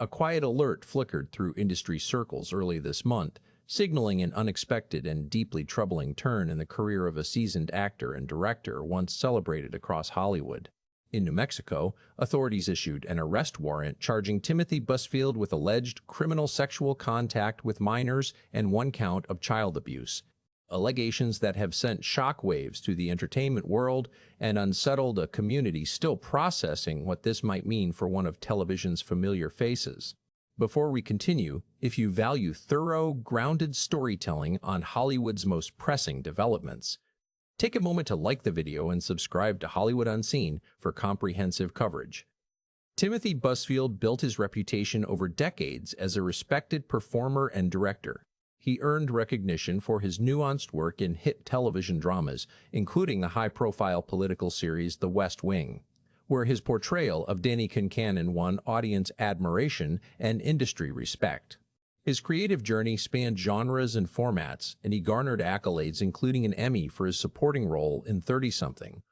A quiet alert flickered through industry circles early this month, signaling an unexpected and deeply troubling turn in the career of a seasoned actor and director once celebrated across Hollywood. In New Mexico, authorities issued an arrest warrant charging Timothy Busfield with alleged criminal sexual contact with minors and one count of child abuse, allegations that have sent shockwaves through the entertainment world and unsettled a community still processing what this might mean for one of television's familiar faces. Before we continue, if you value thorough, grounded storytelling on Hollywood's most pressing developments, take a moment to like the video and subscribe to Hollywood Unseen for comprehensive coverage. Timothy Busfield built his reputation over decades as a respected performer and director. He earned recognition for his nuanced work in hit television dramas, including the high-profile political series The West Wing, where his portrayal of Danny Concannon won audience admiration and industry respect. His creative journey spanned genres and formats, and he garnered accolades including an Emmy for his supporting role in 30-something.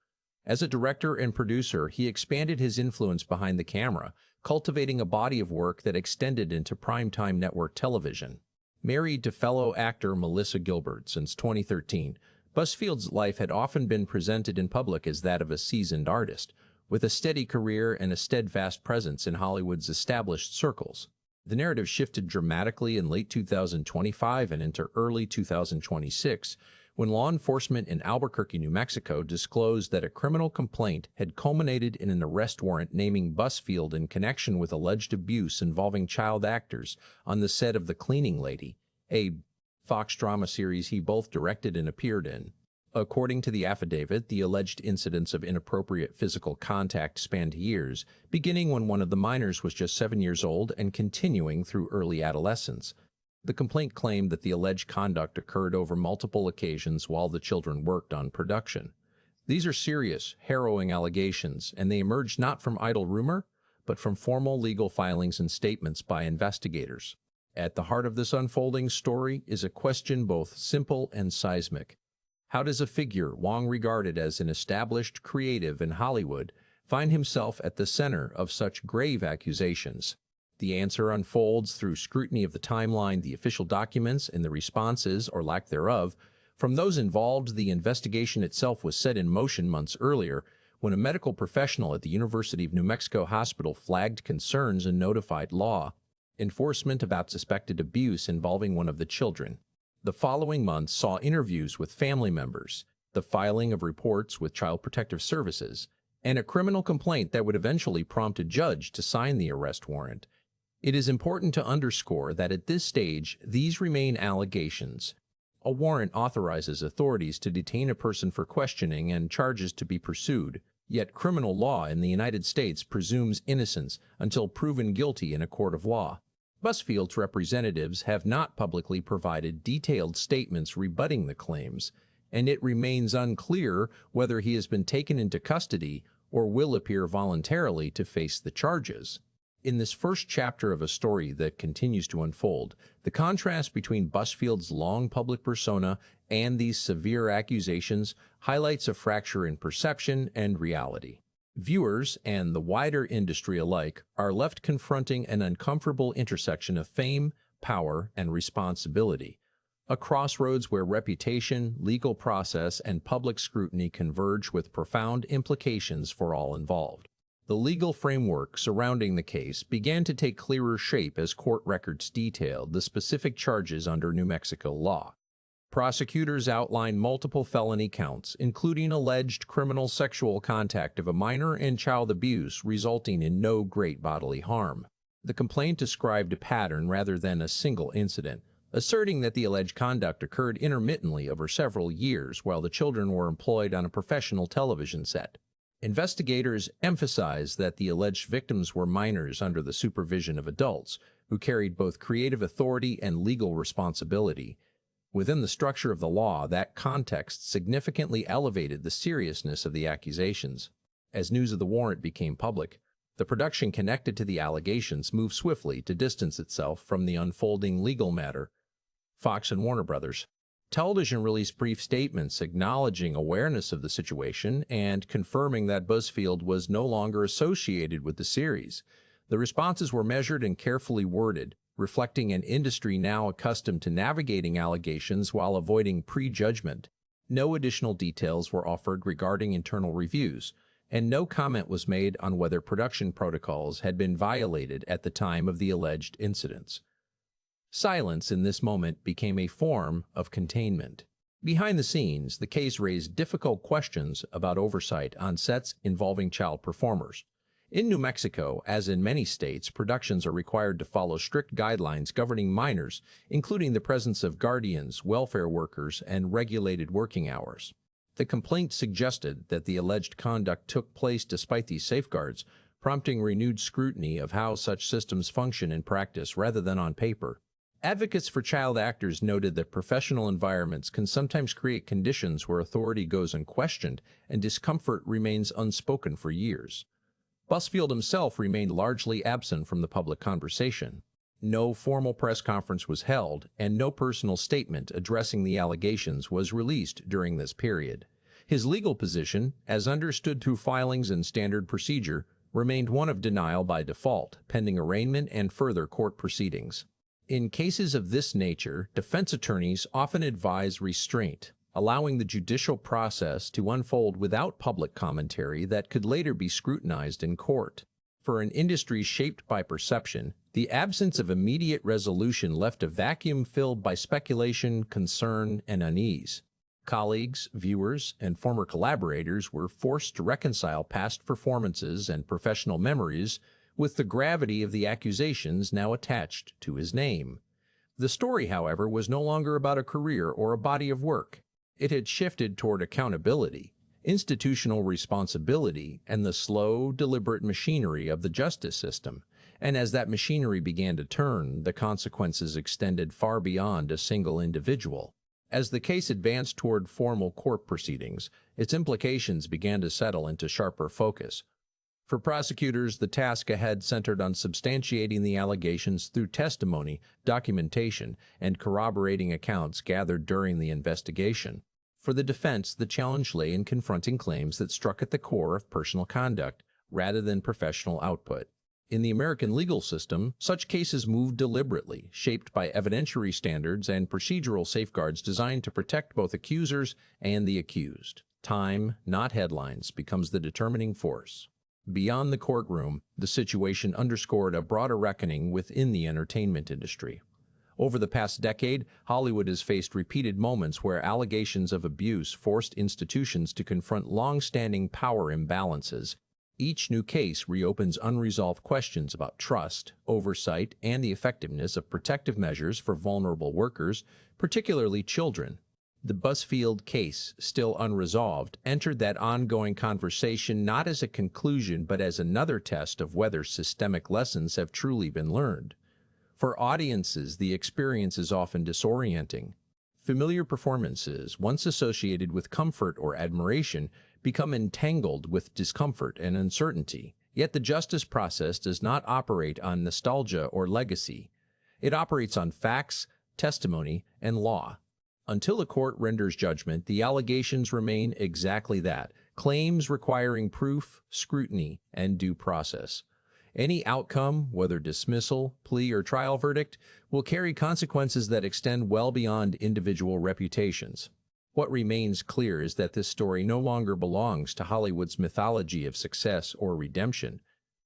As a director and producer, he expanded his influence behind the camera, cultivating a body of work that extended into primetime network television. Married to fellow actor Melissa Gilbert since 2013, Busfield's life had often been presented in public as that of a seasoned artist, with a steady career and a steadfast presence in Hollywood's established circles. The narrative shifted dramatically in late 2025 and into early 2026, when law enforcement in Albuquerque, New Mexico disclosed that a criminal complaint had culminated in an arrest warrant naming Busfield in connection with alleged abuse involving child actors on the set of The Cleaning Lady, a Fox drama series he both directed and appeared in. According to the affidavit, the alleged incidents of inappropriate physical contact spanned years, beginning when one of the minors was just 7 years old and continuing through early adolescence. The complaint claimed that the alleged conduct occurred over multiple occasions while the children worked on production. These are serious, harrowing allegations, and they emerged not from idle rumor, but from formal legal filings and statements by investigators. At the heart of this unfolding story is a question both simple and seismic. How does a figure long regarded as an established creative in Hollywood find himself at the center of such grave accusations? The answer unfolds through scrutiny of the timeline, the official documents, and the responses, or lack thereof, from those involved. The investigation itself was set in motion months earlier, when a medical professional at the University of New Mexico Hospital flagged concerns and notified law enforcement about suspected abuse involving one of the children. The following months saw interviews with family members, the filing of reports with Child Protective Services, and a criminal complaint that would eventually prompt a judge to sign the arrest warrant. It is important to underscore that at this stage, these remain allegations. A warrant authorizes authorities to detain a person for questioning and charges to be pursued, yet criminal law in the United States presumes innocence until proven guilty in a court of law. Busfield's representatives have not publicly provided detailed statements rebutting the claims, and it remains unclear whether he has been taken into custody or will appear voluntarily to face the charges. In this first chapter of a story that continues to unfold, the contrast between Busfield's long public persona and these severe accusations highlights a fracture in perception and reality. Viewers and the wider industry alike are left confronting an uncomfortable intersection of fame, power, and responsibility, a crossroads where reputation, legal process, and public scrutiny converge with profound implications for all involved. The legal framework surrounding the case began to take clearer shape as court records detailed the specific charges under New Mexico law. Prosecutors outlined multiple felony counts, including alleged criminal sexual contact of a minor and child abuse resulting in no great bodily harm. The complaint described a pattern rather than a single incident, asserting that the alleged conduct occurred intermittently over several years while the children were employed on a professional television set. Investigators emphasized that the alleged victims were minors under the supervision of adults, who carried both creative authority and legal responsibility. Within the structure of the law, that context significantly elevated the seriousness of the accusations. As news of the warrant became public, the production connected to the allegations moved swiftly to distance itself from the unfolding legal matter. Fox and Warner Brothers Television released brief statements acknowledging awareness of the situation and confirming that Busfield was no longer associated with the series. The responses were measured and carefully worded, reflecting an industry now accustomed to navigating allegations while avoiding prejudgment. No additional details were offered regarding internal reviews, and no comment was made on whether production protocols had been violated at the time of the alleged incidents. Silence in this moment became a form of containment. Behind the scenes, the case raised difficult questions about oversight on sets involving child performers. In New Mexico, as in many states, productions are required to follow strict guidelines governing minors, including the presence of guardians, welfare workers, and regulated working hours. The complaint suggested that the alleged conduct took place despite these safeguards, prompting renewed scrutiny of how such systems function in practice rather than on paper. Advocates for child actors noted that professional environments can sometimes create conditions where authority goes unquestioned and discomfort remains unspoken for years. Busfield himself remained largely absent from the public conversation. No formal press conference was held, and no personal statement addressing the allegations was released during this period. His legal position, as understood through filings and standard procedure, remained one of denial by default, pending arraignment and further court proceedings. In cases of this nature, defense attorneys often advise restraint, allowing the judicial process to unfold without public commentary that could later be scrutinized in court. For an industry shaped by perception, the absence of immediate resolution left a vacuum filled by speculation, concern, and unease. Colleagues, viewers, and former collaborators were forced to reconcile past performances and professional memories with the gravity of the accusations now attached to his name. The story, however, was no longer about a career or a body of work. It had shifted toward accountability, institutional responsibility, and the slow, deliberate machinery of the justice system. And as that machinery began to turn, the consequences extended far beyond a single individual. As the case advanced toward formal court proceedings, its implications began to settle into sharper focus. For prosecutors, the task ahead centered on substantiating the allegations through testimony, documentation, and corroborating accounts gathered during the investigation. For the defense, the challenge lay in confronting claims that struck at the core of personal conduct rather than professional output. In the American legal system, such cases moved deliberately, shaped by evidentiary standards and procedural safeguards designed to protect both accusers and the accused. Time, not headlines, becomes the determining force. Beyond the courtroom, the situation underscored a broader reckoning within the entertainment industry. Over the past decade, Hollywood has faced repeated moments where allegations of abuse forced institutions to confront long-standing power imbalances. Each new case reopens unresolved questions about trust, oversight, and the effectiveness of protective measures for vulnerable workers, particularly children. The Busfield case, still unresolved, entered that ongoing conversation not as a conclusion but as another test of whether systemic lessons have truly been learned. For audiences, the experience is often disorienting. Familiar performances, once associated with comfort or admiration, become entangled with discomfort and uncertainty. Yet the justice process does not operate on nostalgia or legacy. It operates on facts, testimony, and law. Until a court renders judgment, the allegations remain exactly that, claims requiring proof, scrutiny, and due process. Any outcome, whether dismissal, plea, or trial verdict, will carry consequences that extend well beyond individual reputations. What remains clear is that this story no longer belongs to Hollywood's mythology of success or redemption.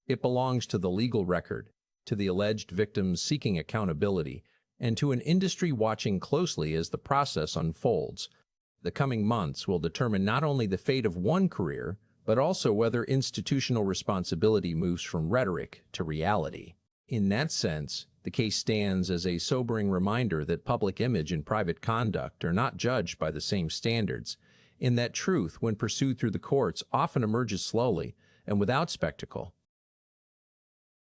It belongs to the legal record, to the alleged victims seeking accountability, and to an industry watching closely as the process unfolds. The coming months will determine not only the fate of one career, but also whether institutional responsibility moves from rhetoric to reality. In that sense, the case stands as a sobering reminder that public image and private conduct are not judged by the same standards, in that truth, when pursued through the courts, often emerges slowly and without spectacle.